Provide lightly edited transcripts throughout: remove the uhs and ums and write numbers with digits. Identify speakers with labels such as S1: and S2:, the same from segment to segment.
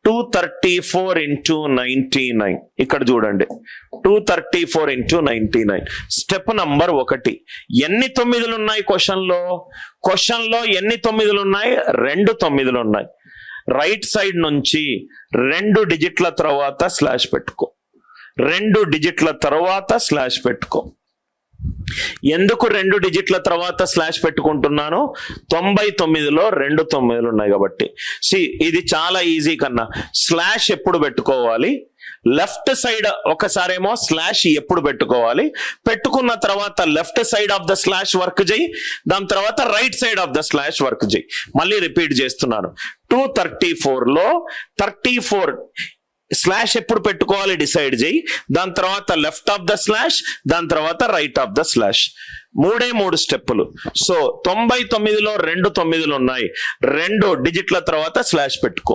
S1: 234 into 99. ఇక్కడ చూడండి 234 into 99. Step number 1. ఎన్ని 9లు ఉన్నాయి క్వశ్చన్లో ఎన్ని 9లు ఉన్నాయి? 2 9లు ఉన్నాయి. రైట్ సైడ్ నుంచి 2 డిజిట్ల తర్వాత స్లాష్ పెట్టుకో. 2 డిజిట్ల తర్వాత స్లాష్ పెట్టుకో. ఎందుకు 2 డిజిట్ల తర్వాత స్లాష్ పెట్టుకుంటున్నాను? 99లో 2 9లు ఉన్నాయి కాబట్టి. ఇది చాలా ఈజీ కన్నా. స్లాష్ ఎప్పుడు పెట్టుకోవాలి? లెఫ్ట్ సైడ్ ఒకసారేమో స్లాష్ ఎప్పుడు పెట్టుకోవాలి, పెట్టుకున్న తర్వాత left side of the slash work చేయి, దాని తర్వాత right side of the slash work చేయి. మళ్ళీ రిపీట్ చేస్తున్నాను. 234లో 34 స్లాష్ ఎప్పుడు పెట్టుకోవాలి డిసైడ్ చేయి, దాని తర్వాత లెఫ్ట్ ఆఫ్ ద స్లాష్, దాని తర్వాత రైట్ ఆఫ్ ద స్లాష్. 3 స్టెప్పులు. 99లో 2 9లు ఉన్నాయి. 2 డిజిట్ల తర్వాత స్లాష్ పెట్టుకో.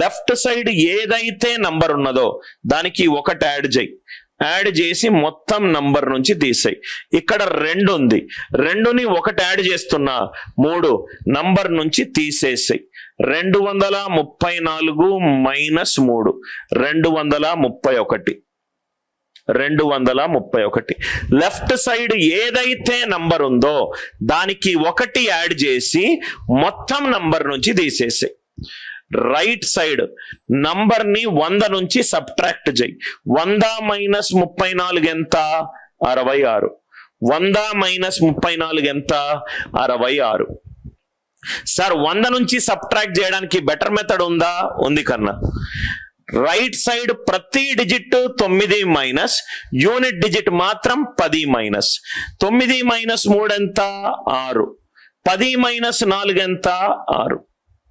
S1: లెఫ్ట్ సైడ్ ఏదైతే నంబర్ ఉన్నదో దానికి 1 యాడ్ చేయి. యాడ్ చేసి మొత్తం నంబర్ నుంచి తీసేయి. ఇక్కడ 2 ఉంది, 2ని 1 యాడ్ చేస్తున్నా, 3 నంబర్ నుంచి తీసేసాయి. 234 మైనస్ 3 231. 231. లెఫ్ట్ సైడ్ ఏదైతే నంబర్ ఉందో దానికి 1 యాడ్ చేసి మొత్తం నంబర్ నుంచి తీసేసాయి. రైట్ సైడ్ నంబర్ ని 100 నుంచి సబ్ట్రాక్ట్ చేయి. 100 మైనస్ 34 ఎంత? 66. 100 మైనస్ 34 ఎంత? 66. సార్ 100 నుంచి సబ్ట్రాక్ట్ చేయడానికి బెటర్ మెథడ్ ఉందా? ఉంది కన్నా. రైట్ సైడ్ ప్రతి డిజిట్ 9 మైనస్, యూనిట్ డిజిట్ మాత్రం 10 మైనస్. 9 మైనస్ 3 ఎంత? 6. 10 మైనస్ 4 ఎంత? 6.